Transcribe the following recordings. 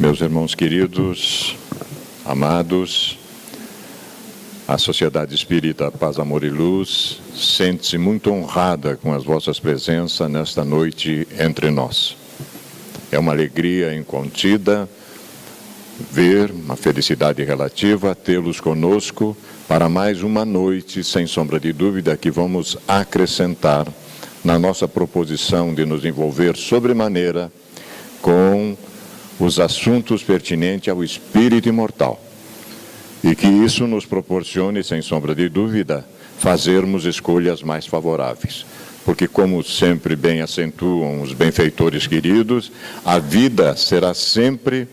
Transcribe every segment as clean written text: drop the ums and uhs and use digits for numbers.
Meus irmãos queridos, amados, a Sociedade Espírita Paz, Amor e Luz sente-se muito honrada com as vossas presenças nesta noite entre nós. É uma alegria incontida ver, uma felicidade relativa, tê-los conosco para mais uma noite, sem sombra de dúvida, que vamos acrescentar na nossa proposição de nos envolver sobremaneira com os assuntos pertinentes ao espírito imortal. E que isso nos proporcione, sem sombra de dúvida, fazermos escolhas mais favoráveis. Porque, como sempre bem acentuam os benfeitores queridos, a vida será sempre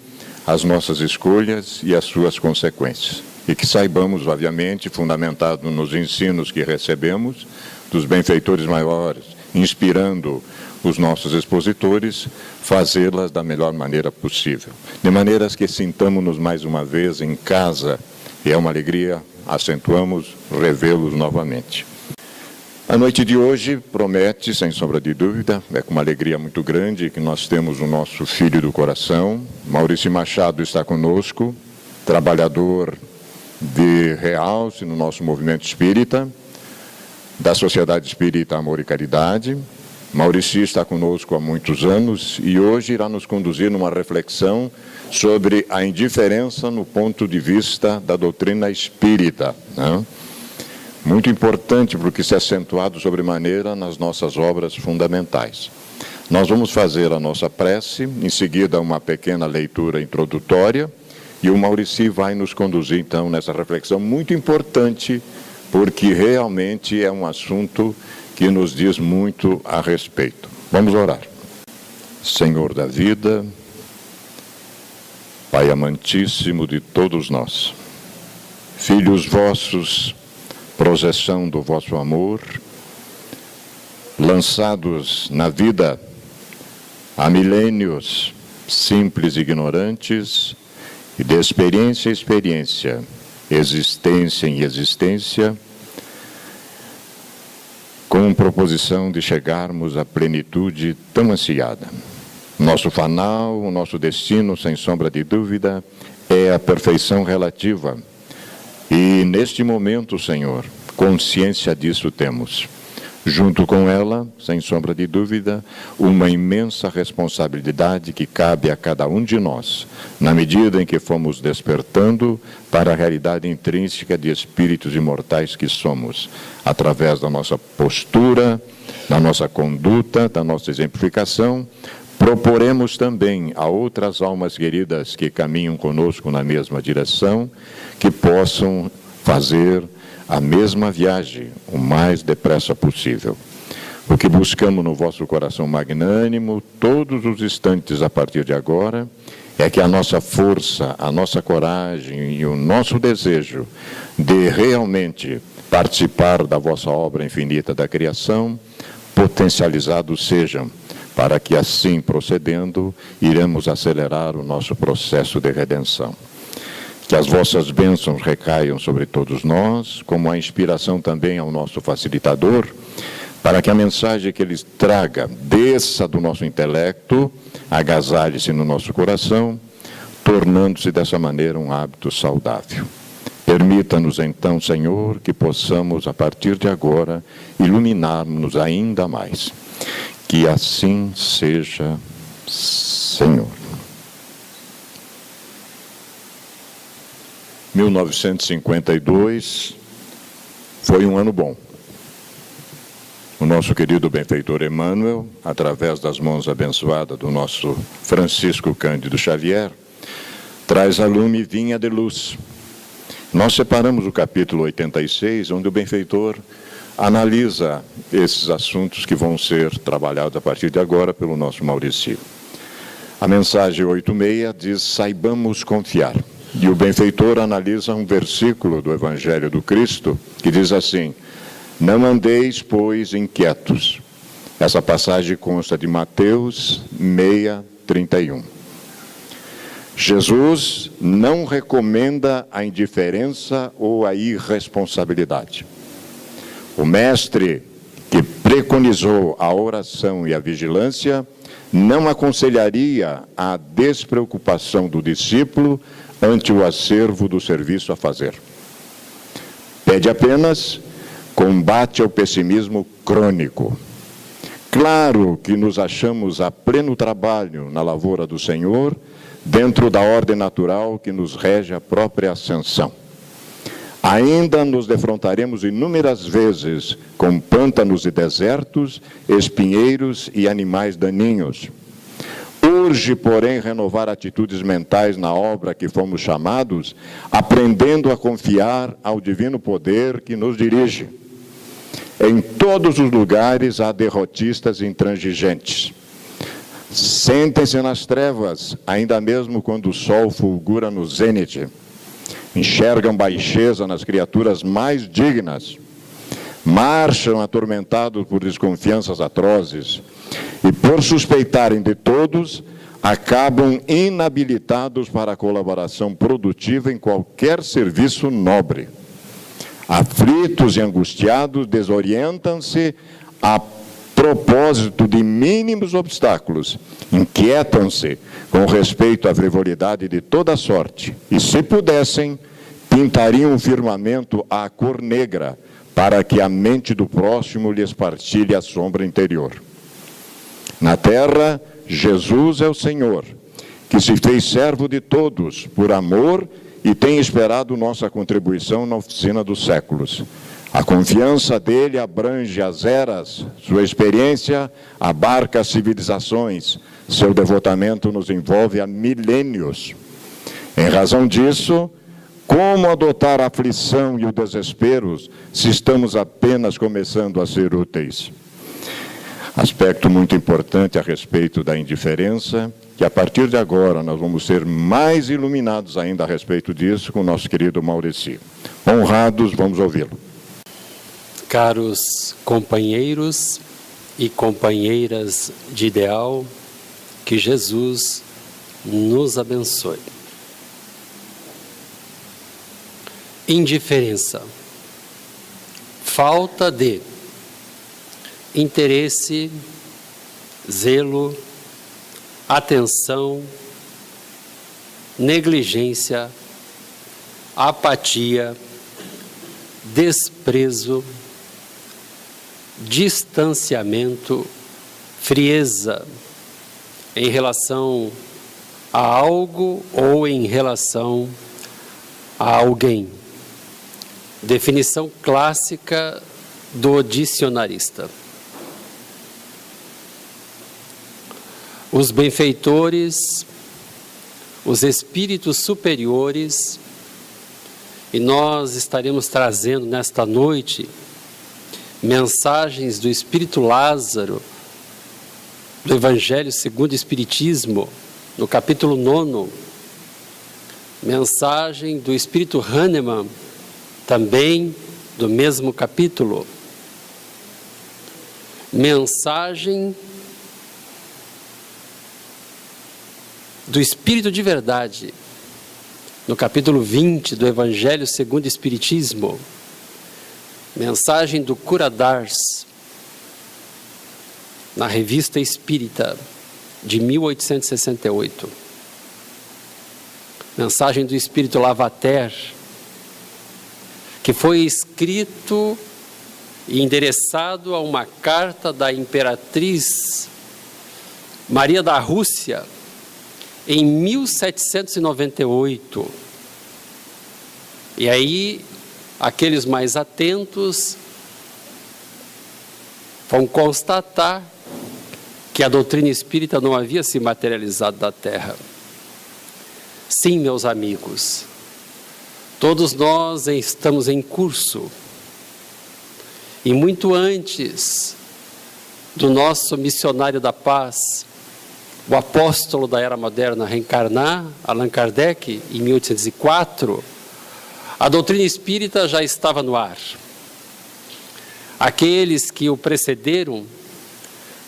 as nossas escolhas e as suas consequências. E que saibamos, obviamente, fundamentado nos ensinos que recebemos dos benfeitores maiores, inspirando os nossos expositores, fazê-las da melhor maneira possível. De maneiras que sintamos-nos mais uma vez em casa, e é uma alegria, acentuamos, revê-los novamente. A noite de hoje promete, sem sombra de dúvida, é com uma alegria muito grande que nós temos o nosso filho do coração. Maurício Machado está conosco, trabalhador de realce no nosso movimento espírita, da Sociedade Espírita Amor e Caridade. Maurício está conosco há muitos anos e hoje irá nos conduzir numa reflexão sobre a indiferença no ponto de vista da doutrina espírita, né? Muito importante porque se é acentuado sobremaneira nas nossas obras fundamentais. Nós vamos fazer a nossa prece, em seguida uma pequena leitura introdutória, e o Maurício vai nos conduzir então nessa reflexão muito importante, porque realmente é um assunto que nos diz muito a respeito. Vamos orar. Senhor da vida, Pai amantíssimo de todos nós, filhos vossos, projeção do vosso amor, lançados na vida há milênios, simples e ignorantes, e de experiência em experiência, existência em existência, com proposição de chegarmos à plenitude tão ansiada. Nosso fanal, o nosso destino, sem sombra de dúvida, é a perfeição relativa. E neste momento, Senhor, consciência disso temos. Junto com ela, sem sombra de dúvida, uma imensa responsabilidade que cabe a cada um de nós, na medida em que fomos despertando para a realidade intrínseca de espíritos imortais que somos, através da nossa postura, da nossa conduta, da nossa exemplificação. Proporemos também a outras almas queridas que caminham conosco na mesma direção, que possam fazer a mesma viagem o mais depressa possível. O que buscamos no vosso coração magnânimo, todos os instantes a partir de agora, é que a nossa força, a nossa coragem e o nosso desejo de realmente participar da vossa obra infinita da criação, potencializados sejam, para que assim procedendo, iremos acelerar o nosso processo de redenção. Que as vossas bênçãos recaiam sobre todos nós, como a inspiração também ao nosso facilitador, para que a mensagem que ele traga desça do nosso intelecto, agasalhe-se no nosso coração, tornando-se dessa maneira um hábito saudável. Permita-nos então, Senhor, que possamos, a partir de agora, iluminar-nos ainda mais. Que assim seja, Senhor. 1952 foi um ano bom. O nosso querido benfeitor Emmanuel, através das mãos abençoadas do nosso Francisco Cândido Xavier, traz a lume vinha de luz. Nós separamos o capítulo 86, onde o benfeitor analisa esses assuntos que vão ser trabalhados a partir de agora pelo nosso Maurício. A mensagem 86 diz: saibamos confiar. E o benfeitor analisa um versículo do Evangelho do Cristo que diz assim: não andeis, pois, inquietos. Essa passagem consta de Mateus 6:31. Jesus não recomenda a indiferença ou a irresponsabilidade. O mestre que preconizou a oração e a vigilância não aconselharia a despreocupação do discípulo ante o acervo do serviço a fazer. Pede apenas combate ao pessimismo crônico. Claro que nos achamos a pleno trabalho na lavoura do Senhor, dentro da ordem natural que nos rege a própria ascensão. Ainda nos defrontaremos inúmeras vezes com pântanos e desertos, espinheiros e animais daninhos. Urge, porém, renovar atitudes mentais na obra que fomos chamados, aprendendo a confiar ao divino poder que nos dirige. Em todos os lugares há derrotistas intransigentes. Sentem-se nas trevas, ainda mesmo quando o sol fulgura no zênite. Enxergam baixeza nas criaturas mais dignas. Marcham atormentados por desconfianças atrozes. E por suspeitarem de todos, acabam inabilitados para a colaboração produtiva em qualquer serviço nobre. Aflitos e angustiados, desorientam-se a propósito de mínimos obstáculos, inquietam-se com respeito à frivolidade de toda sorte, e se pudessem, pintariam o firmamento à cor negra, para que a mente do próximo lhes partilhe a sombra interior. Na terra, Jesus é o Senhor, que se fez servo de todos, por amor, e tem esperado nossa contribuição na oficina dos séculos. A confiança dele abrange as eras, sua experiência abarca as civilizações, seu devotamento nos envolve há milênios. Em razão disso, como adotar a aflição e o desespero se estamos apenas começando a ser úteis? Aspecto muito importante a respeito da indiferença, que a partir de agora nós vamos ser mais iluminados ainda a respeito disso com o nosso querido Maurici. Honrados, vamos ouvi-lo. Caros companheiros e companheiras de ideal, que Jesus nos abençoe. Indiferença, falta de interesse, zelo, atenção, negligência, apatia, desprezo, distanciamento, frieza em relação a algo ou em relação a alguém. Definição clássica do dicionarista. Os benfeitores, os espíritos superiores, e nós estaremos trazendo nesta noite mensagens do Espírito Lázaro, do Evangelho segundo o Espiritismo, no capítulo 9, mensagem do Espírito Hahnemann, também do mesmo capítulo, mensagem do Espírito de Verdade, no capítulo 20 do Evangelho segundo o Espiritismo, mensagem do Cura d'Ars, na Revista Espírita, de 1868, mensagem do Espírito Lavater, que foi escrito e endereçado a uma carta da Imperatriz Maria da Rússia, em 1798. E aí, aqueles mais atentos vão constatar que a doutrina espírita não havia se materializado da terra. Sim, meus amigos, todos nós estamos em curso, e muito antes do nosso missionário da paz, o apóstolo da era moderna reencarnar, Allan Kardec, em 1804, a doutrina espírita já estava no ar. Aqueles que o precederam,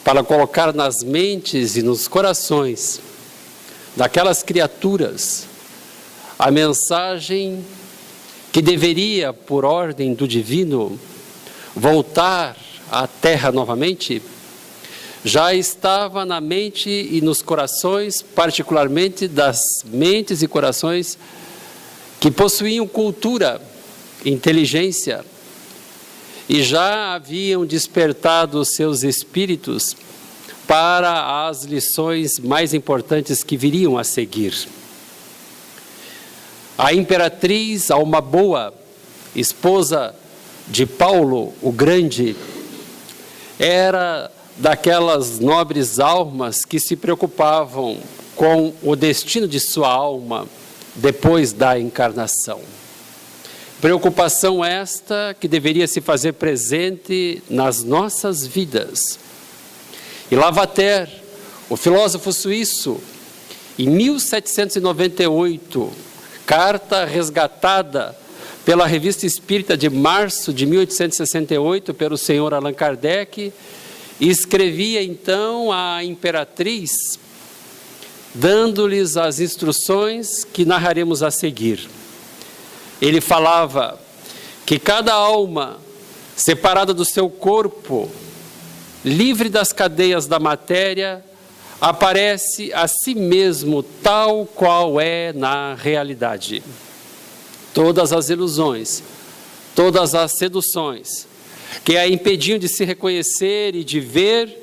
para colocar nas mentes e nos corações daquelas criaturas a mensagem que deveria, por ordem do divino, voltar à terra novamente, já estava na mente e nos corações, particularmente das mentes e corações que possuíam cultura, inteligência, e já haviam despertado seus espíritos para as lições mais importantes que viriam a seguir. A imperatriz Alma Boa, esposa de Paulo o Grande, era daquelas nobres almas que se preocupavam com o destino de sua alma depois da encarnação. Preocupação esta que deveria se fazer presente nas nossas vidas. E Lavater, o filósofo suíço, em 1798, carta resgatada pela Revista Espírita de março de 1868 pelo senhor Allan Kardec, escrevia então à imperatriz, dando-lhes as instruções que narraremos a seguir. Ele falava que cada alma, separada do seu corpo, livre das cadeias da matéria, aparece a si mesmo tal qual é na realidade. Todas as ilusões, todas as seduções, que a impediam de se reconhecer e de ver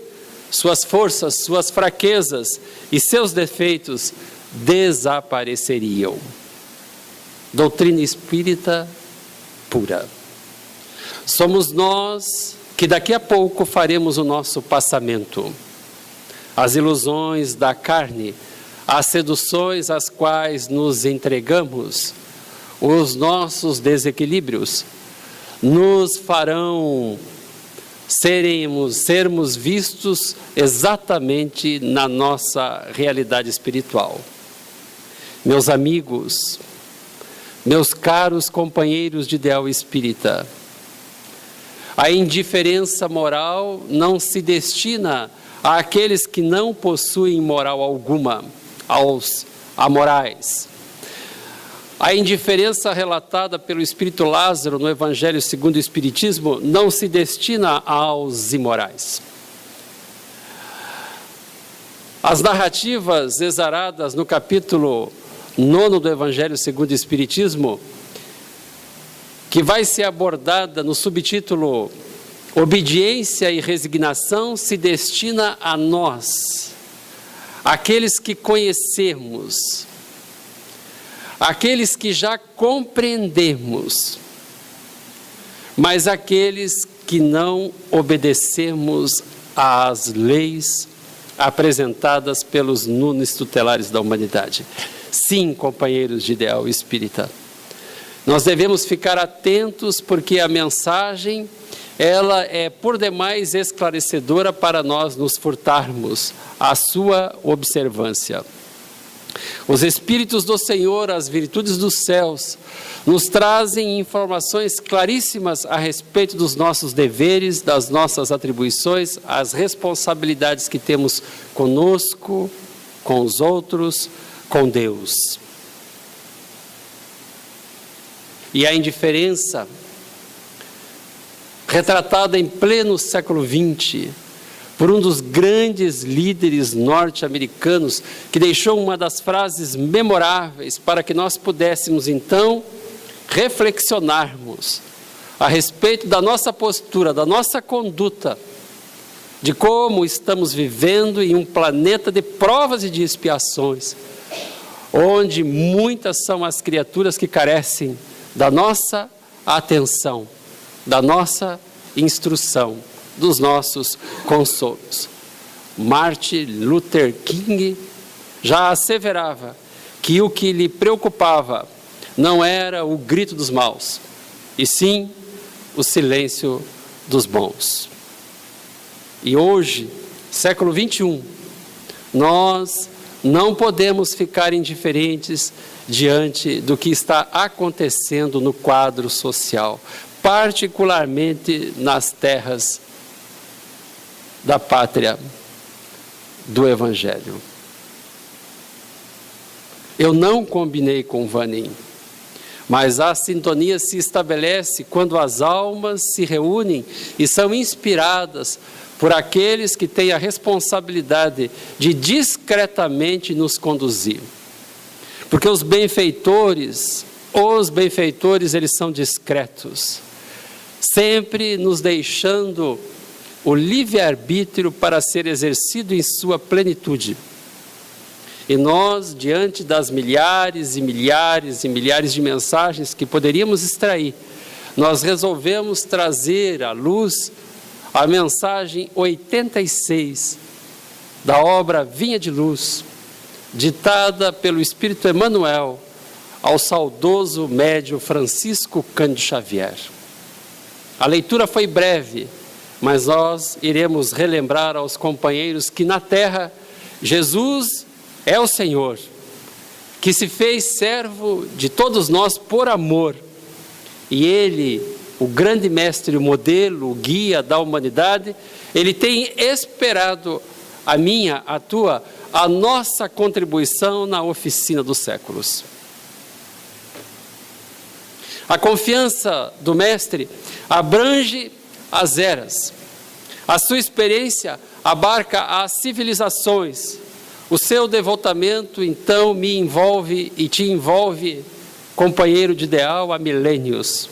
suas forças, suas fraquezas e seus defeitos, desapareceriam. Doutrina espírita pura. Somos nós que daqui a pouco faremos o nosso passamento. As ilusões da carne, as seduções às quais nos entregamos, os nossos desequilíbrios, nos farão sermos vistos exatamente na nossa realidade espiritual. Meus amigos, meus caros companheiros de ideal espírita, a indiferença moral não se destina àqueles que não possuem moral alguma, aos amorais. A indiferença relatada pelo Espírito Lázaro no Evangelho segundo o Espiritismo não se destina aos imorais. As narrativas exaradas no capítulo 9 do Evangelho segundo o Espiritismo, que vai ser abordada no subtítulo Obediência e Resignação, se destina a nós, aqueles que conhecemos, aqueles que já compreendemos, mas aqueles que não obedecemos às leis apresentadas pelos nunes tutelares da humanidade. Sim, companheiros de ideal espírita, nós devemos ficar atentos porque a mensagem, ela é por demais esclarecedora para nós nos furtarmos à sua observância. Os Espíritos do Senhor, as virtudes dos céus, nos trazem informações claríssimas a respeito dos nossos deveres, das nossas atribuições, as responsabilidades que temos conosco, com os outros, com Deus. E a indiferença, retratada em pleno século XX, por um dos grandes líderes norte-americanos, que deixou uma das frases memoráveis para que nós pudéssemos, então, reflexionarmos a respeito da nossa postura, da nossa conduta, de como estamos vivendo em um planeta de provas e de expiações, onde muitas são as criaturas que carecem da nossa atenção, da nossa instrução, dos nossos consolos. Martin Luther King já asseverava que o que lhe preocupava não era o grito dos maus, e sim o silêncio dos bons. E hoje, século 21, nós não podemos ficar indiferentes diante do que está acontecendo no quadro social, particularmente nas terras da pátria do Evangelho. Eu não combinei com Vanin, mas a sintonia se estabelece quando as almas se reúnem e são inspiradas por aqueles que têm a responsabilidade de discretamente nos conduzir. Porque os benfeitores, eles são discretos, sempre nos deixando o livre-arbítrio para ser exercido em sua plenitude. E nós, diante das milhares e milhares e milhares de mensagens que poderíamos extrair, nós resolvemos trazer à luz a mensagem 86 da obra Vinha de Luz, ditada pelo Espírito Emmanuel ao saudoso médium Francisco Cândido Xavier. A leitura foi breve, mas nós iremos relembrar aos companheiros que na terra Jesus é o Senhor, que se fez servo de todos nós por amor, e Ele, o grande mestre, o modelo, o guia da humanidade, Ele tem esperado a minha, a tua, a nossa contribuição na oficina dos séculos. A confiança do mestre abrange as eras. A sua experiência abarca as civilizações. O seu devotamento, então, me envolve e te envolve, companheiro de ideal, há milênios.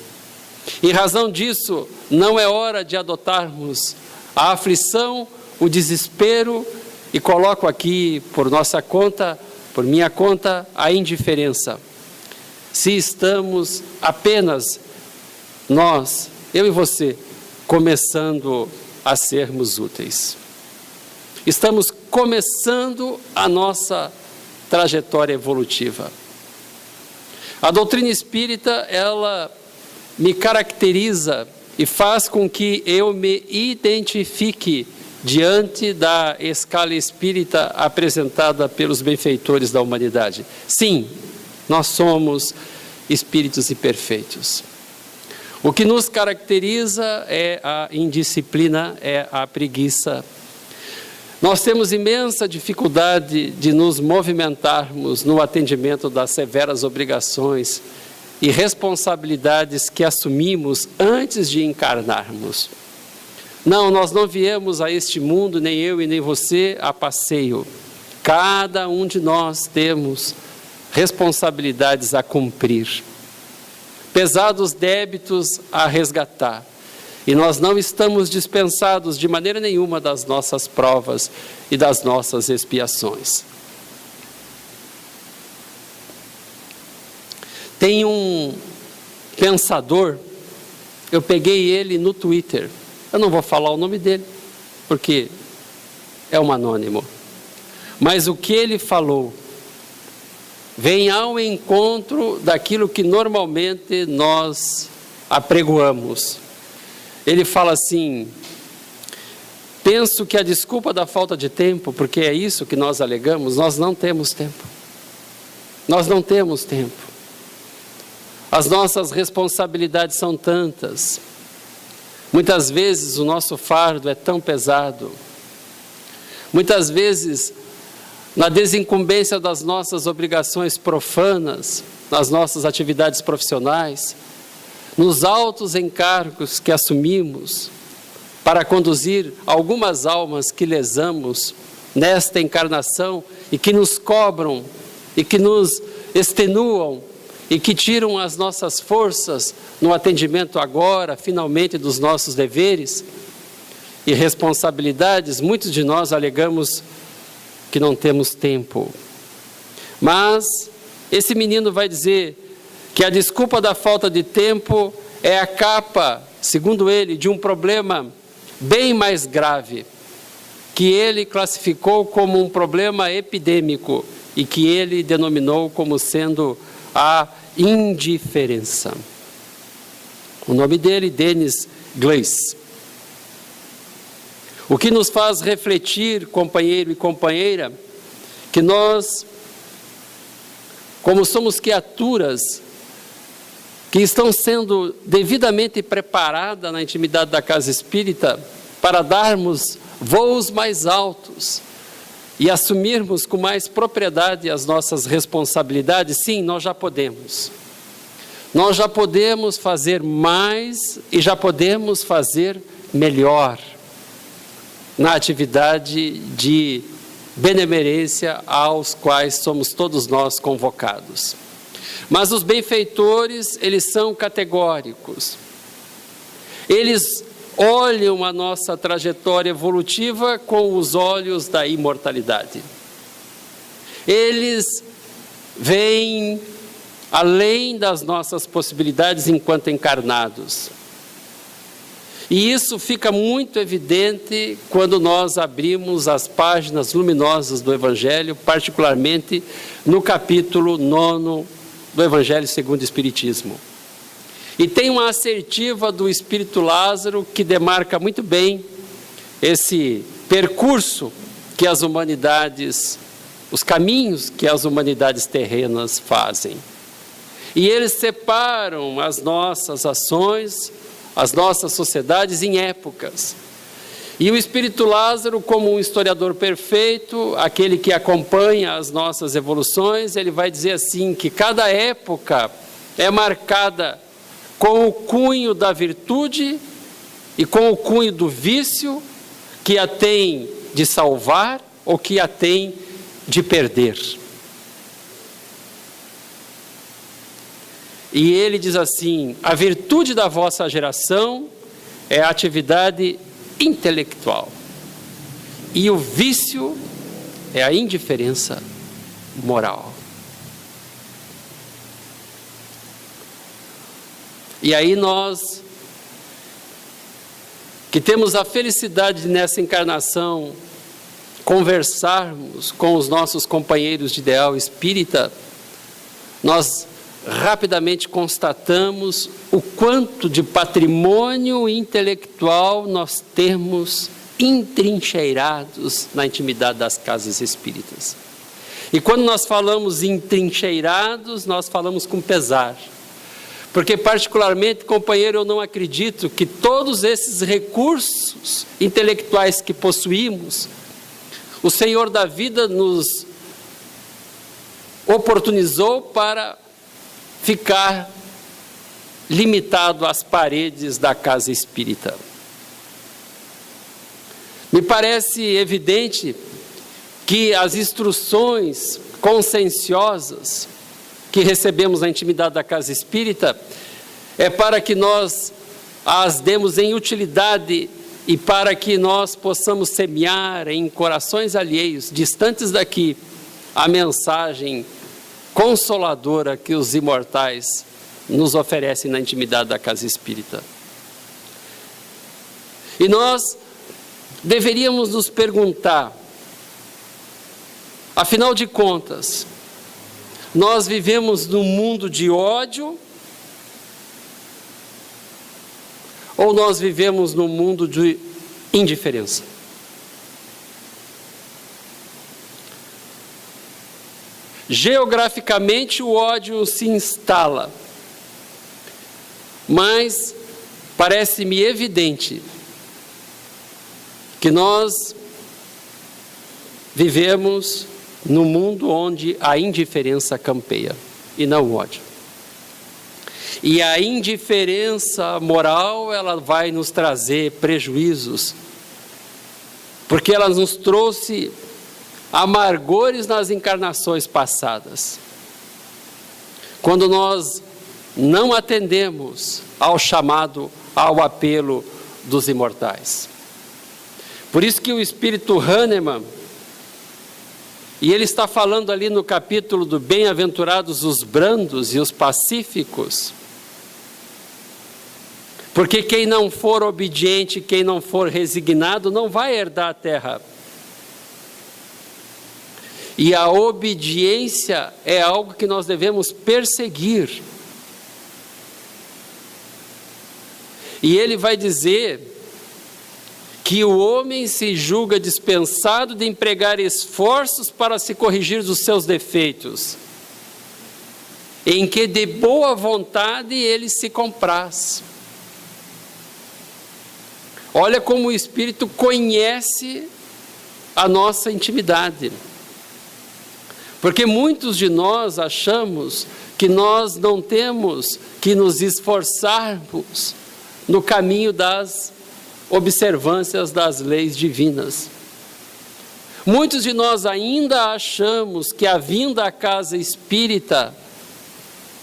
Em razão disso, não é hora de adotarmos a aflição, o desespero, e coloco aqui, por nossa conta, por minha conta, a indiferença. Se estamos apenas nós, eu e você, começando a sermos úteis. Estamos começando a nossa trajetória evolutiva. A doutrina espírita, ela me caracteriza e faz com que eu me identifique diante da escala espírita apresentada pelos benfeitores da humanidade. Sim, nós somos espíritos imperfeitos. O que nos caracteriza é a indisciplina, é a preguiça. Nós temos imensa dificuldade de nos movimentarmos no atendimento das severas obrigações e responsabilidades que assumimos antes de encarnarmos. Não, nós não viemos a este mundo, nem eu e nem você, a passeio. Cada um de nós temos responsabilidades a cumprir, pesados débitos a resgatar. E nós não estamos dispensados de maneira nenhuma das nossas provas e das nossas expiações. Tem um pensador, eu peguei ele no Twitter. Eu não vou falar o nome dele, porque é um anônimo. Mas o que ele falou vem ao encontro daquilo que normalmente nós apregoamos. Ele fala assim: penso que a desculpa da falta de tempo, porque é isso que nós alegamos, nós não temos tempo. Nós não temos tempo. As nossas responsabilidades são tantas. Muitas vezes o nosso fardo é tão pesado. Muitas vezes, na desincumbência das nossas obrigações profanas, nas nossas atividades profissionais, nos altos encargos que assumimos para conduzir algumas almas que lesamos nesta encarnação e que nos cobram e que nos extenuam e que tiram as nossas forças no atendimento agora, finalmente, dos nossos deveres e responsabilidades, muitos de nós alegamos que não temos tempo. Mas esse menino vai dizer que a desculpa da falta de tempo é a capa, segundo ele, de um problema bem mais grave, que ele classificou como um problema epidêmico e que ele denominou como sendo a indiferença. O nome dele, Denis Gleiss. O que nos faz refletir, companheiro e companheira, que nós, como somos criaturas que estão sendo devidamente preparadas na intimidade da casa espírita para darmos voos mais altos e assumirmos com mais propriedade as nossas responsabilidades, sim, nós já podemos. Nós já podemos fazer mais e já podemos fazer melhor. na atividade de benemerência aos quais somos todos nós convocados. Mas os benfeitores, eles são categóricos. Eles olham a nossa trajetória evolutiva com os olhos da imortalidade. Eles veem além das nossas possibilidades enquanto encarnados. E isso fica muito evidente quando nós abrimos as páginas luminosas do Evangelho, particularmente no capítulo 9 do Evangelho segundo o Espiritismo. E tem uma assertiva do Espírito Lázaro que demarca muito bem esse percurso que as humanidades, os caminhos que as humanidades terrenas fazem. E eles separam as nossas ações, as nossas sociedades em épocas. E o Espírito Lázaro, como um historiador perfeito, aquele que acompanha as nossas evoluções, ele vai dizer assim, que cada época é marcada com o cunho da virtude e com o cunho do vício, que a tem de salvar ou que a tem de perder. E ele diz assim: a virtude da vossa geração é a atividade intelectual, e o vício é a indiferença moral. E aí nós, que temos a felicidade de nessa encarnação conversarmos com os nossos companheiros de ideal espírita, nós rapidamente constatamos o quanto de patrimônio intelectual nós temos entrincheirados na intimidade das casas espíritas. E quando nós falamos entrincheirados, nós falamos com pesar. Porque particularmente, companheiro, eu não acredito que todos esses recursos intelectuais que possuímos, o Senhor da vida nos oportunizou para ficar limitado às paredes da casa espírita. Me parece evidente que as instruções conscienciosas que recebemos na intimidade da casa espírita é para que nós as demos em utilidade e para que nós possamos semear em corações alheios, distantes daqui, a mensagem consoladora que os imortais nos oferecem na intimidade da casa espírita. E nós deveríamos nos perguntar, afinal de contas, nós vivemos num mundo de ódio ou nós vivemos num mundo de indiferença? Geograficamente o ódio se instala, mas parece-me evidente que nós vivemos no mundo onde a indiferença campeia e não o ódio. E a indiferença moral, ela vai nos trazer prejuízos, porque ela nos trouxe amargores nas encarnações passadas. Quando nós não atendemos ao chamado, ao apelo dos imortais. Por isso que o Espírito Hahnemann, e ele está falando ali no capítulo do bem-aventurados os brandos e os pacíficos, porque quem não for obediente, quem não for resignado, não vai herdar a terra. E a obediência é algo que nós devemos perseguir. E ele vai dizer que o homem se julga dispensado de empregar esforços para se corrigir dos seus defeitos, em que de boa vontade ele se compraz. Olha como o Espírito conhece a nossa intimidade. Porque muitos de nós achamos que nós não temos que nos esforçarmos no caminho das observâncias das leis divinas. Muitos de nós ainda achamos que a vinda à casa espírita,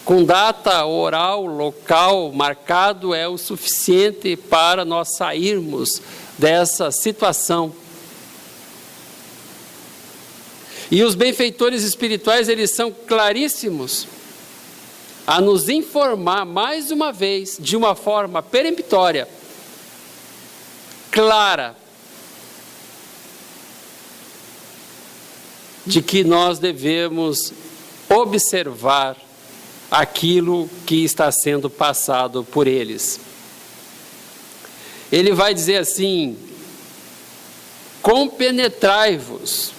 com data, oral, local marcado, é o suficiente para nós sairmos dessa situação. E os benfeitores espirituais, eles são claríssimos a nos informar, mais uma vez, de uma forma peremptória, clara, de que nós devemos observar aquilo que está sendo passado por eles. Ele vai dizer assim: compenetrai-vos.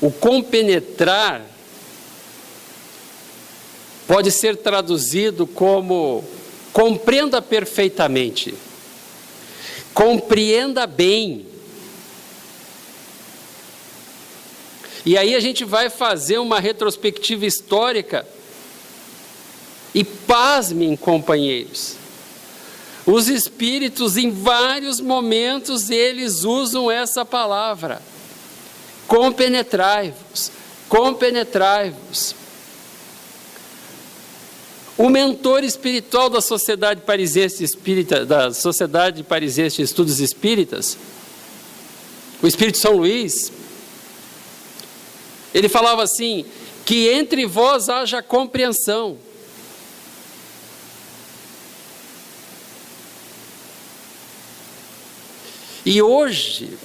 O compenetrar pode ser traduzido como compreenda perfeitamente, compreenda bem. E aí a gente vai fazer uma retrospectiva histórica e pasmem, companheiros, os espíritos em vários momentos eles usam essa palavra, compenetrai-vos, compenetrai-vos. O mentor espiritual da Sociedade Parisiense Espírita, da Sociedade Parisiense de Estudos Espíritas, o Espírito São Luís, ele falava assim, que entre vós haja compreensão. E hoje,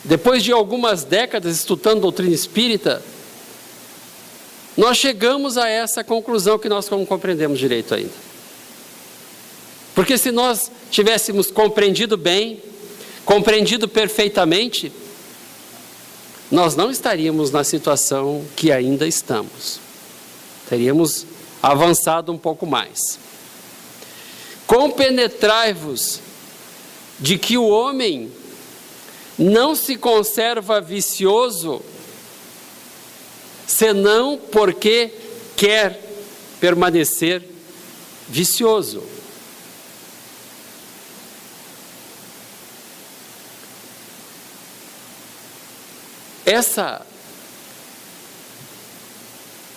depois de algumas décadas estudando doutrina espírita, nós chegamos a essa conclusão que nós não compreendemos direito ainda. Porque se nós tivéssemos compreendido bem, compreendido perfeitamente, nós não estaríamos na situação que ainda estamos. Teríamos avançado um pouco mais. Compenetrai-vos de que o homem não se conserva vicioso, senão porque quer permanecer vicioso. Essa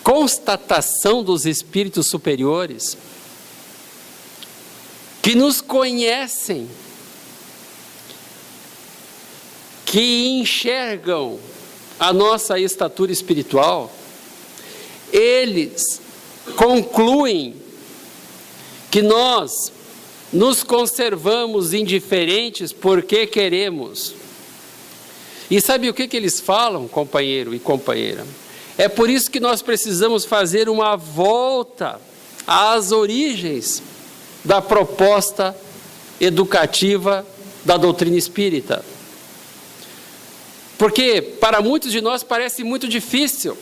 constatação dos espíritos superiores, que nos conhecem, que enxergam a nossa estatura espiritual, eles concluem que nós nos conservamos indiferentes porque queremos. E sabe o que eles falam, companheiro e companheira? É por isso que nós precisamos fazer uma volta às origens da proposta educativa da doutrina espírita. Porque para muitos de nós parece muito difícil.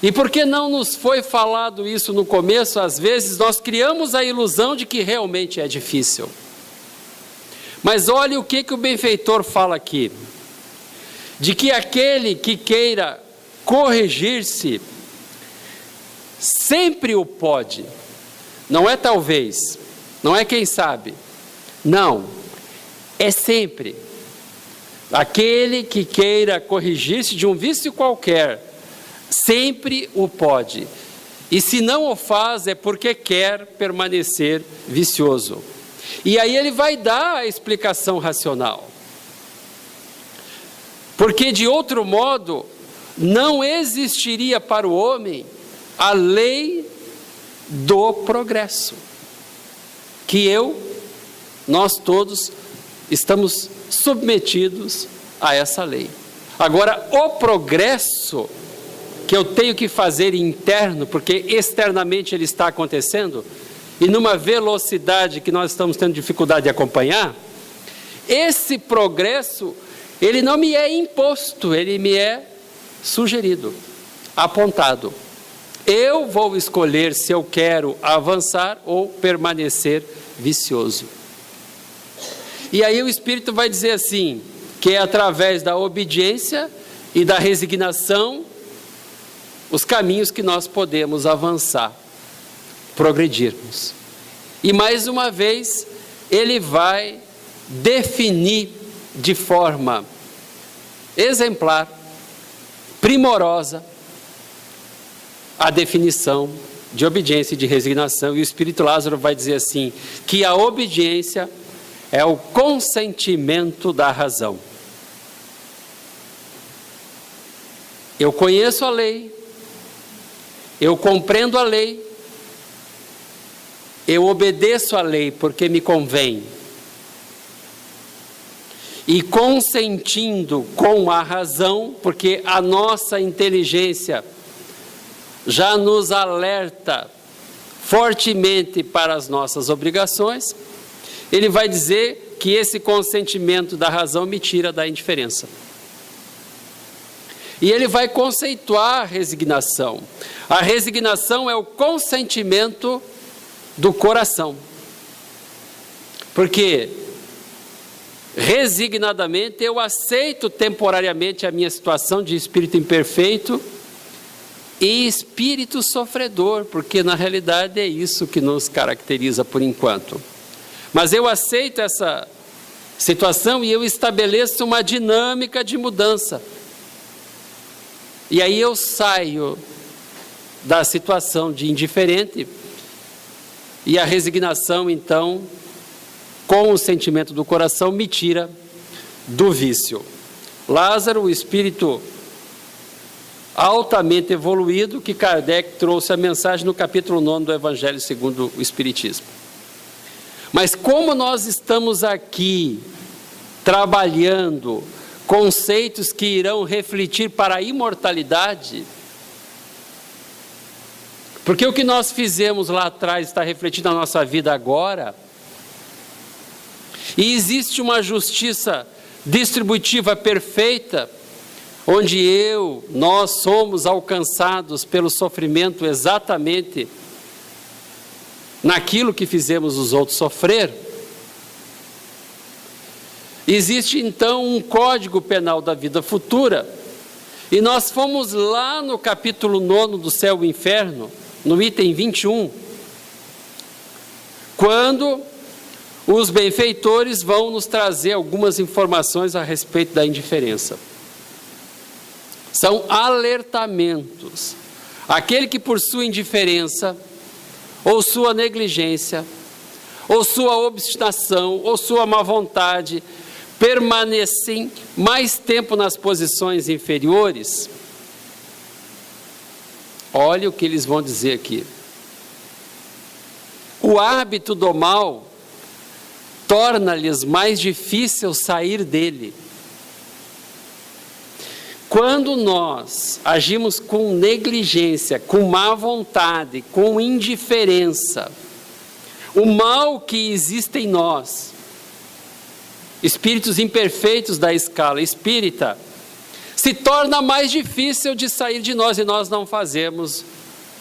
E porque não nos foi falado isso no começo, às vezes nós criamos a ilusão de que realmente é difícil. Mas olhe o que o benfeitor fala aqui. De que aquele que queira corrigir-se, sempre o pode. Não é talvez, não é quem sabe. Não, é sempre. Aquele que queira corrigir-se de um vício qualquer, sempre o pode. E se não o faz, é porque quer permanecer vicioso. E aí ele vai dar a explicação racional. Porque de outro modo, não existiria para o homem a lei do progresso. Que nós todos estamos submetidos a essa lei. Agora, o progresso que eu tenho que fazer interno, porque externamente ele está acontecendo, e numa velocidade que nós estamos tendo dificuldade de acompanhar, esse progresso, ele não me é imposto, ele me é sugerido, apontado. Eu vou escolher se eu quero avançar ou permanecer vicioso. E aí o Espírito vai dizer assim, que é através da obediência e da resignação, os caminhos que nós podemos avançar. progredirmos. E mais uma vez, ele vai definir de forma exemplar, primorosa, a definição de obediência e de resignação. E o Espírito Lázaro vai dizer assim, que a obediência é o consentimento da razão. Eu conheço a lei, eu compreendo a lei, eu obedeço a lei porque me convém. E consentindo com a razão, porque a nossa inteligência já nos alerta fortemente para as nossas obrigações, ele vai dizer que esse consentimento da razão me tira da indiferença. E ele vai conceituar a resignação. A resignação é o consentimento do coração. Porque resignadamente eu aceito temporariamente a minha situação de espírito imperfeito e espírito sofredor, porque na realidade é isso que nos caracteriza por enquanto. Mas eu aceito essa situação e eu estabeleço uma dinâmica de mudança. E aí eu saio da situação de indiferente e a resignação, então, com o sentimento do coração, me tira do vício. Lázaro, o espírito altamente evoluído, que Kardec trouxe a mensagem no capítulo 9 do Evangelho segundo o Espiritismo. Mas como nós estamos aqui trabalhando conceitos que irão refletir para a imortalidade, porque o que nós fizemos lá atrás está refletindo na nossa vida agora, e existe uma justiça distributiva perfeita, onde nós somos alcançados pelo sofrimento exatamente naquilo que fizemos os outros sofrer. Existe então um código penal da vida futura, e nós fomos lá no capítulo 9 do Céu e Inferno, no item 21, quando os benfeitores vão nos trazer algumas informações a respeito da indiferença. São alertamentos. Aquele que por sua indiferença, ou sua negligência, ou sua obstinação, ou sua má vontade, permanecem mais tempo nas posições inferiores, olha o que eles vão dizer aqui. O hábito do mal torna-lhes mais difícil sair dele. Quando nós agimos com negligência, com má vontade, com indiferença, o mal que existe em nós, espíritos imperfeitos da escala espírita, se torna mais difícil de sair de nós, e nós não fazemos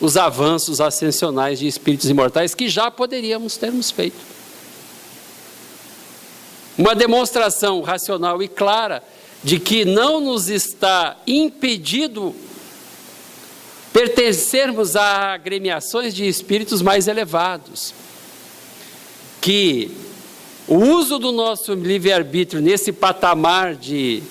os avanços ascensionais de espíritos imortais que já poderíamos termos feito. Uma demonstração racional e clara de que não nos está impedido pertencermos a agremiações de espíritos mais elevados, que o uso do nosso livre-arbítrio nesse patamar de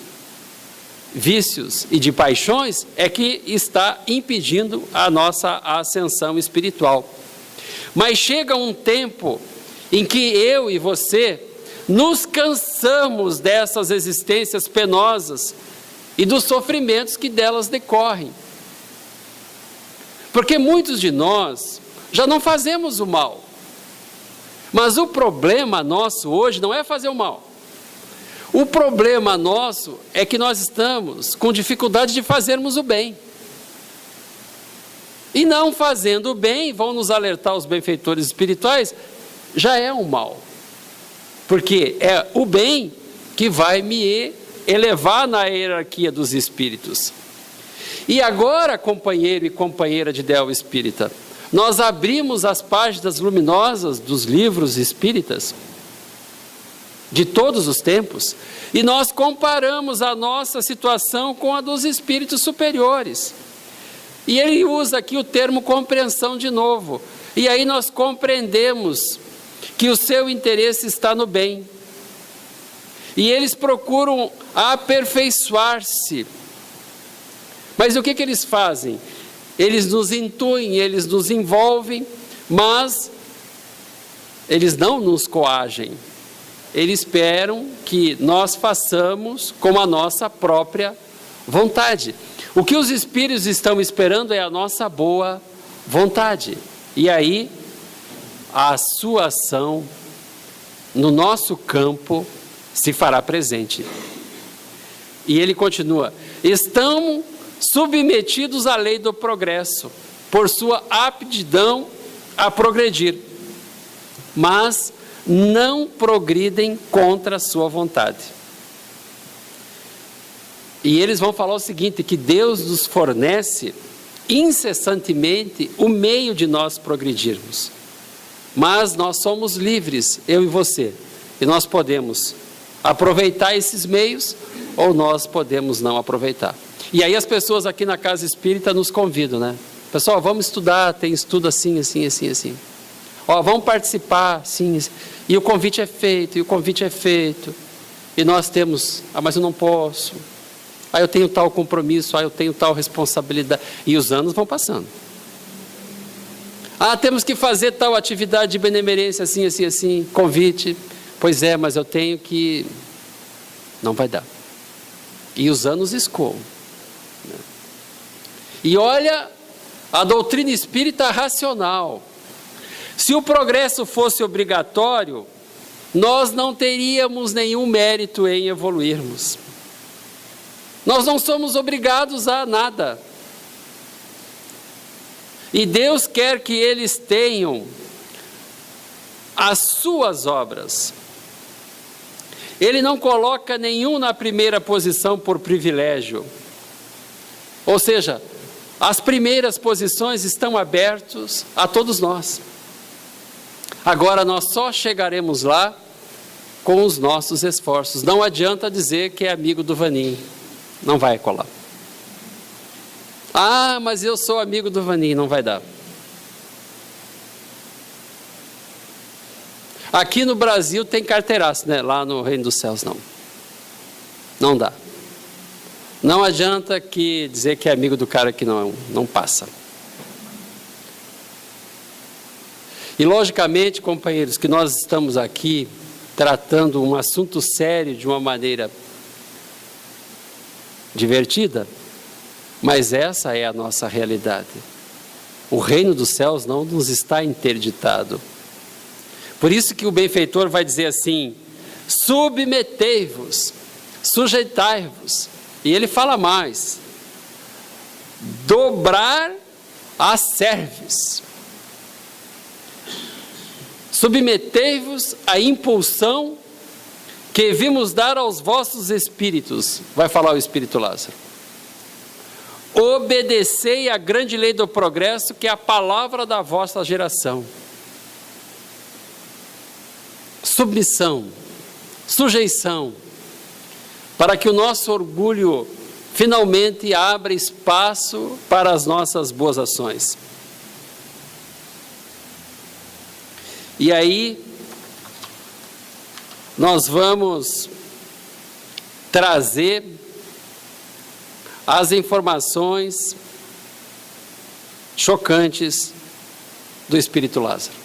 vícios e de paixões é que está impedindo a nossa ascensão espiritual. Mas chega um tempo em que eu e você nos cansamos dessas existências penosas e dos sofrimentos que delas decorrem. Porque muitos de nós já não fazemos o mal. Mas o problema nosso hoje não é fazer o mal. O problema nosso é que nós estamos com dificuldade de fazermos o bem. E não fazendo o bem, vão nos alertar os benfeitores espirituais, já é um mal. Porque é o bem que vai me elevar na hierarquia dos espíritos. E agora, companheiro e companheira de ideal espírita, nós abrimos as páginas luminosas dos livros espíritas de todos os tempos e nós comparamos a nossa situação com a dos espíritos superiores. E ele usa aqui o termo compreensão de novo. E aí nós compreendemos que o seu interesse está no bem. E eles procuram aperfeiçoar-se. Mas o que eles fazem? Eles nos intuem, eles nos envolvem, mas eles não nos coagem. Eles esperam que nós façamos com a nossa própria vontade. O que os espíritos estão esperando é a nossa boa vontade. E aí, a sua ação no nosso campo se fará presente. E ele continua: estão submetidos à lei do progresso, por sua aptidão a progredir, mas não progridem contra a sua vontade. E eles vão falar o seguinte, que Deus nos fornece incessantemente o meio de nós progredirmos. Mas nós somos livres, eu e você, e nós podemos aproveitar esses meios ou nós podemos não aproveitar. E aí as pessoas aqui na Casa Espírita nos convidam, né? Pessoal, vamos estudar, tem estudo assim, assim, assim, assim. Ó, vamos participar, sim. E o convite é feito, E nós temos, mas eu não posso. Eu tenho tal compromisso, eu tenho tal responsabilidade. E os anos vão passando. Temos que fazer tal atividade de benemerência, assim, assim, assim, convite. Pois é, mas eu tenho que... Não vai dar. E os anos escoam. E olha a doutrina espírita racional. Se o progresso fosse obrigatório, nós não teríamos nenhum mérito em evoluirmos. Nós não somos obrigados a nada. E Deus quer que eles tenham as suas obras. Ele não coloca nenhum na primeira posição por privilégio. Ou seja, as primeiras posições estão abertas a todos nós. Agora nós só chegaremos lá com os nossos esforços. Não adianta dizer que é amigo do Vanim. Não vai colar. Mas eu sou amigo do Vanim. Não vai dar. Aqui no Brasil tem carteiraço, né? Lá no Reino dos Céus não. Não dá. Não adianta dizer que é amigo do cara que não passa. E logicamente, companheiros, que nós estamos aqui tratando um assunto sério de uma maneira divertida, mas essa é a nossa realidade. O reino dos céus não nos está interditado. Por isso que o benfeitor vai dizer assim: submetei-vos, sujeitai-vos. E ele fala mais: dobrar a cerviz. Submetei-vos à impulsão que vimos dar aos vossos espíritos. Vai falar o Espírito Lázaro. Obedecei à grande lei do progresso, que é a palavra da vossa geração. Submissão, sujeição, para que o nosso orgulho finalmente abra espaço para as nossas boas ações. E aí, nós vamos trazer as informações chocantes do Espírito Lázaro.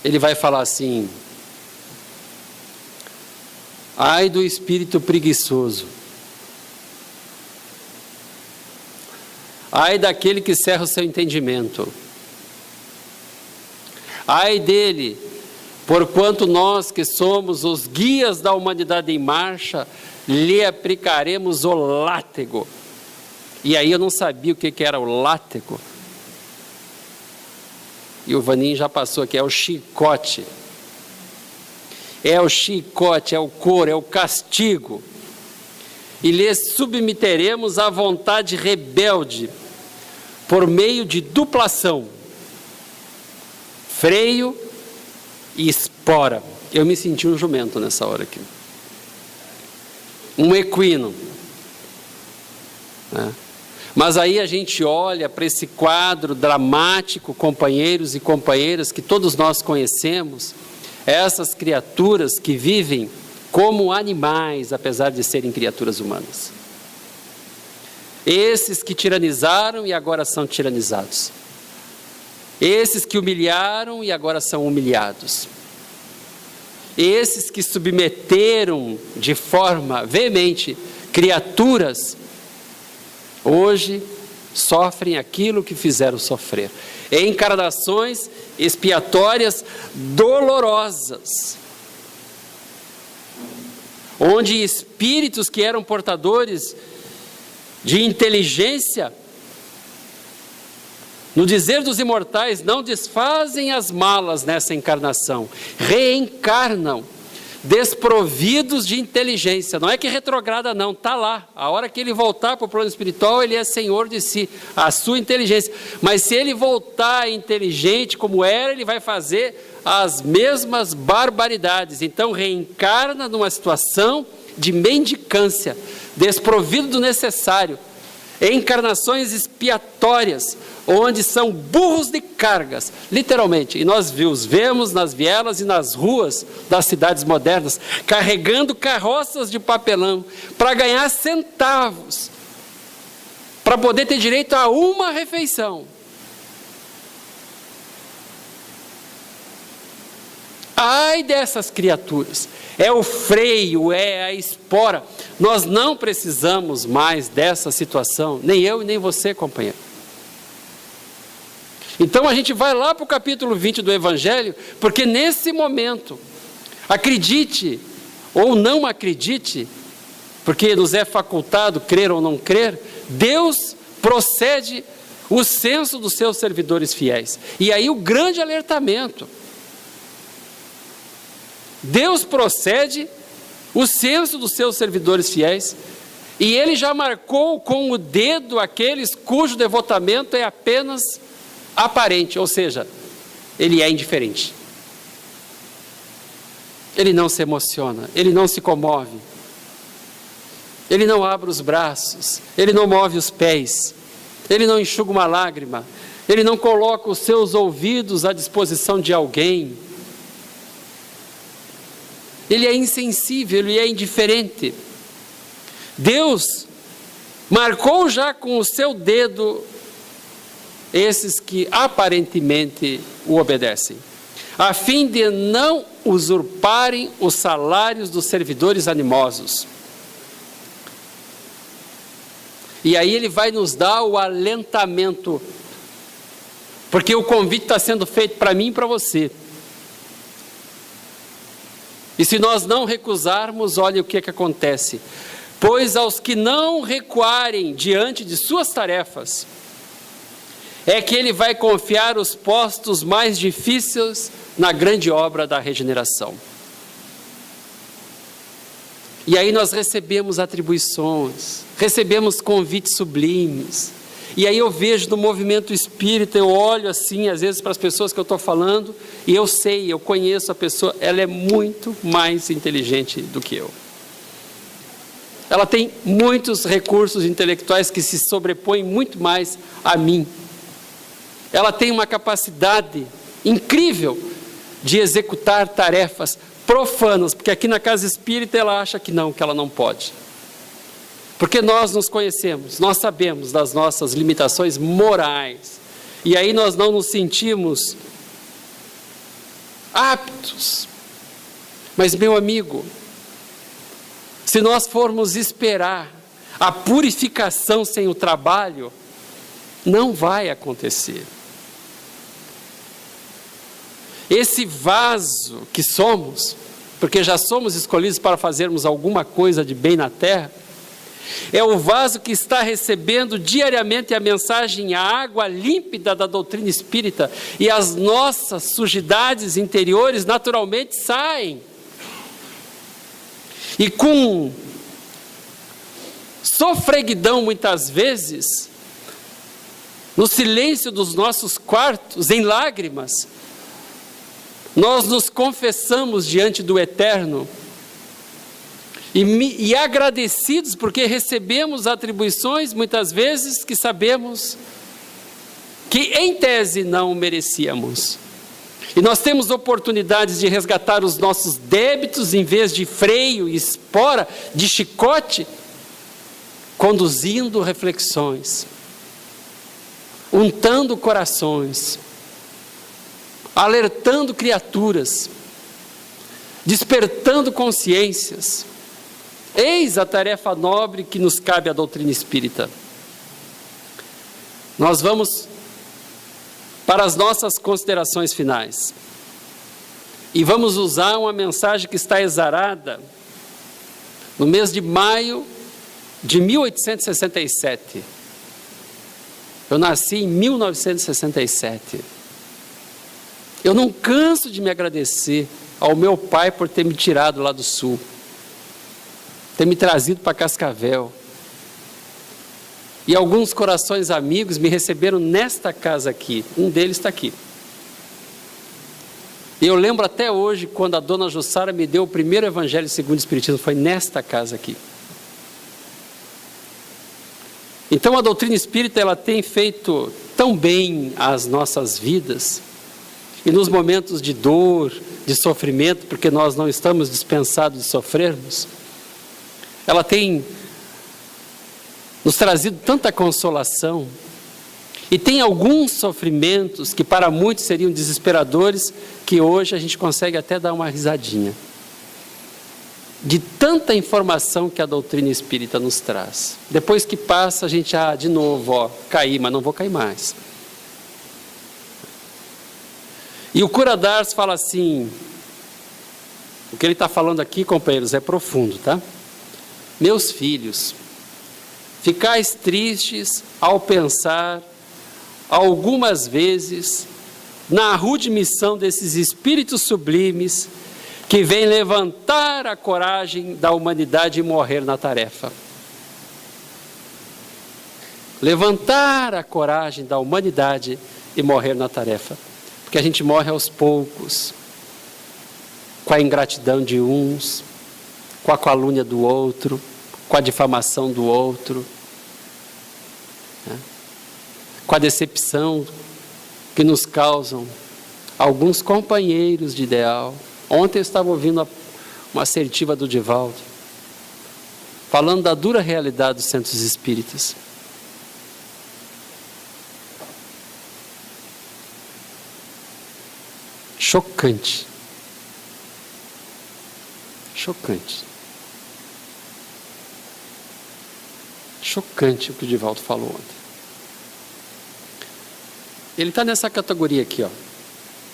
Ele vai falar assim: ai do espírito preguiçoso, ai daquele que cerra o seu entendimento, ai dele, porquanto nós que somos os guias da humanidade em marcha, lhe aplicaremos o látego. E aí eu não sabia o que era o látego. E o Vanim já passou aqui, é o chicote. É o chicote, é o couro, é o castigo. E lhe submeteremos à vontade rebelde, por meio de duplação, freio e espora. Eu me senti um jumento nessa hora aqui. Um equino. Mas aí a gente olha para esse quadro dramático, companheiros e companheiras, que todos nós conhecemos, essas criaturas que vivem como animais, apesar de serem criaturas humanas. Esses que tiranizaram e agora são tiranizados. Esses que humilharam e agora são humilhados. Esses que submeteram de forma veemente criaturas, hoje sofrem aquilo que fizeram sofrer. Encarnações expiatórias dolorosas, onde espíritos que eram portadores de inteligência, no dizer dos imortais, não desfazem as malas nessa encarnação, reencarnam desprovidos de inteligência. Não é que retrograda não, está lá. A hora que ele voltar para o plano espiritual, ele é senhor de si, a sua inteligência. Mas se ele voltar inteligente como era, ele vai fazer as mesmas barbaridades. Então reencarna numa situação de mendicância, desprovido do necessário. Encarnações expiatórias, onde são burros de cargas, literalmente, e nós os vemos nas vielas e nas ruas das cidades modernas, carregando carroças de papelão, para ganhar centavos, para poder ter direito a uma refeição. Ai dessas criaturas, é o freio, é a espora. Nós não precisamos mais dessa situação, nem eu e nem você, companheiro. Então a gente vai lá para o capítulo 20 do Evangelho, porque nesse momento, acredite ou não acredite, porque nos é facultado crer ou não crer, Deus procede o censo dos seus servidores fiéis. E aí o grande alertamento. Deus procede o censo dos seus servidores fiéis, e ele já marcou com o dedo aqueles cujo devotamento é apenas aparente, ou seja, ele é indiferente. Ele não se emociona, ele não se comove, ele não abre os braços, ele não move os pés, ele não enxuga uma lágrima, ele não coloca os seus ouvidos à disposição de alguém. Ele é insensível, ele é indiferente. Deus marcou já com o seu dedo esses que aparentemente o obedecem, a fim de não usurparem os salários dos servidores animosos. E aí ele vai nos dar o alentamento, porque o convite está sendo feito para mim e para você. E se nós não recusarmos, olha o que acontece. Pois aos que não recuarem diante de suas tarefas, é que ele vai confiar os postos mais difíceis na grande obra da regeneração. E aí nós recebemos atribuições, recebemos convites sublimes. E aí eu vejo no movimento espírita, eu olho assim, às vezes para as pessoas que eu estou falando, e eu sei, eu conheço a pessoa, ela é muito mais inteligente do que eu. Ela tem muitos recursos intelectuais que se sobrepõem muito mais a mim. Ela tem uma capacidade incrível de executar tarefas profanas, porque aqui na casa espírita ela acha que ela não pode. Porque nós nos conhecemos, nós sabemos das nossas limitações morais, e aí nós não nos sentimos aptos. Mas, meu amigo, se nós formos esperar a purificação sem o trabalho, não vai acontecer. Esse vaso que somos, porque já somos escolhidos para fazermos alguma coisa de bem na terra, é o vaso que está recebendo diariamente a mensagem, a água límpida da doutrina espírita, e as nossas sujidades interiores naturalmente saem. E com sofreguidão muitas vezes, no silêncio dos nossos quartos, em lágrimas, nós nos confessamos diante do Eterno e agradecidos porque recebemos atribuições, muitas vezes, que sabemos que em tese não merecíamos. E nós temos oportunidades de resgatar os nossos débitos em vez de freio e espora, de chicote, conduzindo reflexões, untando corações, alertando criaturas, despertando consciências. Eis a tarefa nobre que nos cabe à doutrina espírita. Nós vamos para as nossas considerações finais. E vamos usar uma mensagem que está exarada no mês de maio de 1867. Eu nasci em 1967. Eu não canso de me agradecer ao meu pai por ter me tirado lá do sul, ter me trazido para Cascavel. E alguns corações amigos me receberam nesta casa aqui. Um deles está aqui. E eu lembro até hoje, quando a dona Jussara me deu o primeiro Evangelho segundo o Espiritismo, foi nesta casa aqui. Então a doutrina espírita, ela tem feito tão bem às nossas vidas, e nos momentos de dor, de sofrimento, porque nós não estamos dispensados de sofrermos, ela tem nos trazido tanta consolação. E tem alguns sofrimentos que para muitos seriam desesperadores, que hoje a gente consegue até dar uma risadinha, de tanta informação que a doutrina espírita nos traz. Depois que passa, a gente, de novo, caí, mas não vou cair mais. E o cura d'Ars fala assim, o que ele está falando aqui, companheiros, é profundo, tá? Meus filhos, ficais tristes ao pensar, algumas vezes, na rude missão desses espíritos sublimes, que vêm levantar a coragem da humanidade e morrer na tarefa. Levantar a coragem da humanidade e morrer na tarefa. Porque a gente morre aos poucos, com a ingratidão de uns, com a calúnia do outro, com a difamação do outro, né? Com a decepção que nos causam alguns companheiros de ideal. Ontem eu estava ouvindo uma assertiva do Divaldo, falando da dura realidade dos centros espíritas. Chocante. Chocante. Chocante o que o Divaldo falou ontem. Ele está nessa categoria aqui,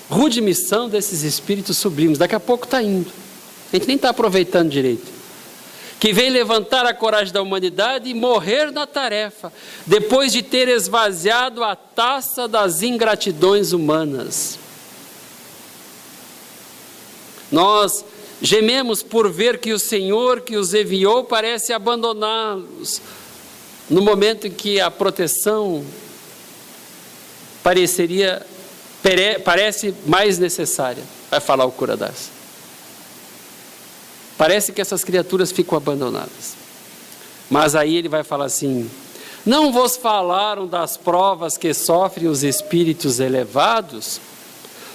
rude missão desses espíritos sublimes. Daqui a pouco está indo. A gente nem está aproveitando direito. Que vem levantar a coragem da humanidade e morrer na tarefa, depois de ter esvaziado a taça das ingratidões humanas. Nós gememos por ver que o Senhor que os enviou parece abandoná-los, no momento em que a proteção parece mais necessária, vai falar o cura d'Ars. Parece que essas criaturas ficam abandonadas. Mas aí ele vai falar assim, não vos falaram das provas que sofrem os espíritos elevados,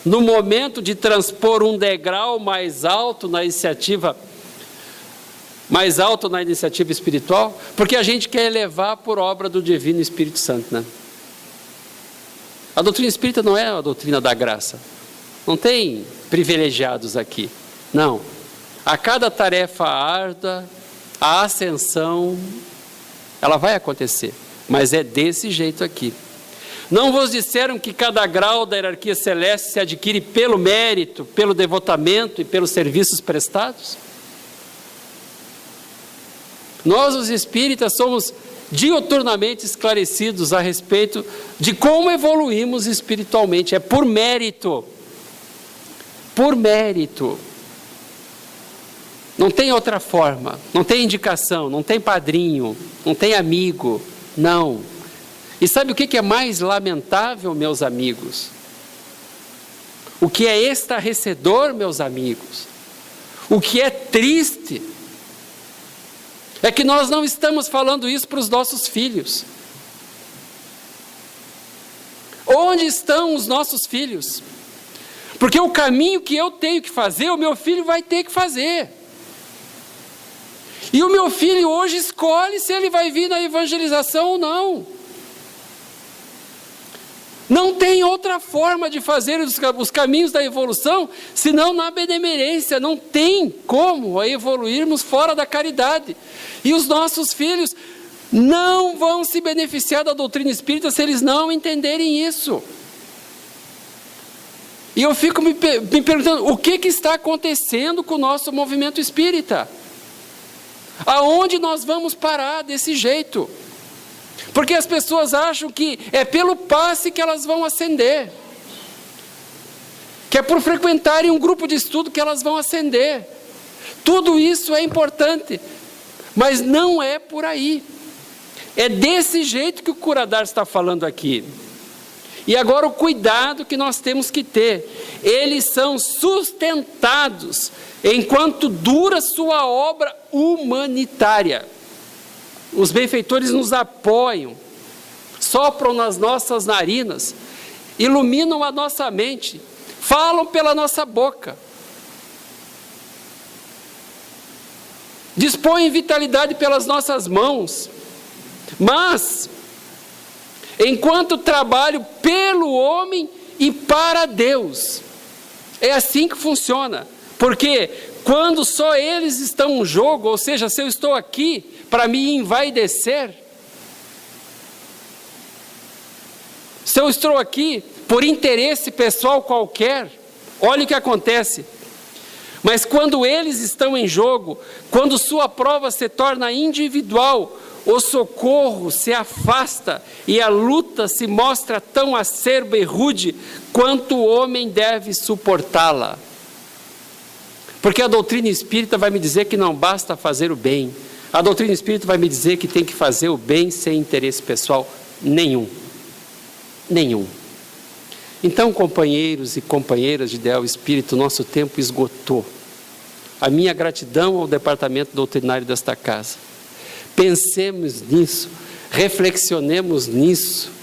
no momento de transpor um degrau mais alto na iniciativa espiritual, porque a gente quer elevar por obra do Divino Espírito Santo, né? A doutrina espírita não é a doutrina da graça. Não tem privilegiados aqui. Não. A cada tarefa árdua, a ascensão, ela vai acontecer. Mas é desse jeito aqui. Não vos disseram que cada grau da hierarquia celeste se adquire pelo mérito, pelo devotamento e pelos serviços prestados? Nós, os espíritas, somos diuturnamente esclarecidos a respeito de como evoluímos espiritualmente. É por mérito. Por mérito. Não tem outra forma. Não tem indicação, não tem padrinho, não tem amigo. Não. E sabe o que é mais lamentável, meus amigos? O que é estarrecedor, meus amigos? O que é triste é que nós não estamos falando isso para os nossos filhos. Onde estão os nossos filhos? Porque o caminho que eu tenho que fazer, o meu filho vai ter que fazer. E o meu filho hoje escolhe se ele vai vir na evangelização ou não. Não tem outra forma de fazer os caminhos da evolução, senão na benemerência. Não tem como evoluirmos fora da caridade. E os nossos filhos não vão se beneficiar da doutrina espírita se eles não entenderem isso. E eu fico me perguntando, o que está acontecendo com o nosso movimento espírita? Aonde nós vamos parar desse jeito? Porque as pessoas acham que é pelo passe que elas vão ascender, que é por frequentarem um grupo de estudo que elas vão ascender. Tudo isso é importante, mas não é por aí. É desse jeito que o Curadar está falando aqui. E agora o cuidado que nós temos que ter. Eles são sustentados enquanto dura sua obra humanitária. Os benfeitores nos apoiam, sopram nas nossas narinas, iluminam a nossa mente, falam pela nossa boca, dispõem vitalidade pelas nossas mãos, mas, enquanto trabalho pelo homem e para Deus, é assim que funciona, porque quando só eles estão em jogo, ou seja, se eu estou aqui para me envaidecer, se eu estou aqui por interesse pessoal qualquer, olha o que acontece. Mas quando eles estão em jogo, quando sua prova se torna individual, o socorro se afasta e a luta se mostra tão acerba e rude quanto o homem deve suportá-la. Porque a doutrina espírita vai me dizer que não basta fazer o bem. A doutrina espírita vai me dizer que tem que fazer o bem sem interesse pessoal nenhum. Nenhum. Então, companheiros e companheiras de Ideal Espírito, nosso tempo esgotou. A minha gratidão ao departamento doutrinário desta casa. Pensemos nisso, reflexionemos nisso.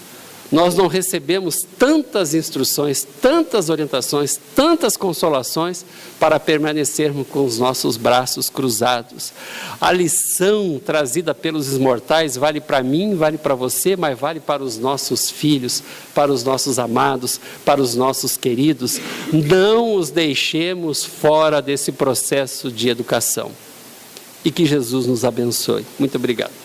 Nós não recebemos tantas instruções, tantas orientações, tantas consolações para permanecermos com os nossos braços cruzados. A lição trazida pelos imortais vale para mim, vale para você, mas vale para os nossos filhos, para os nossos amados, para os nossos queridos. Não os deixemos fora desse processo de educação. E que Jesus nos abençoe. Muito obrigado.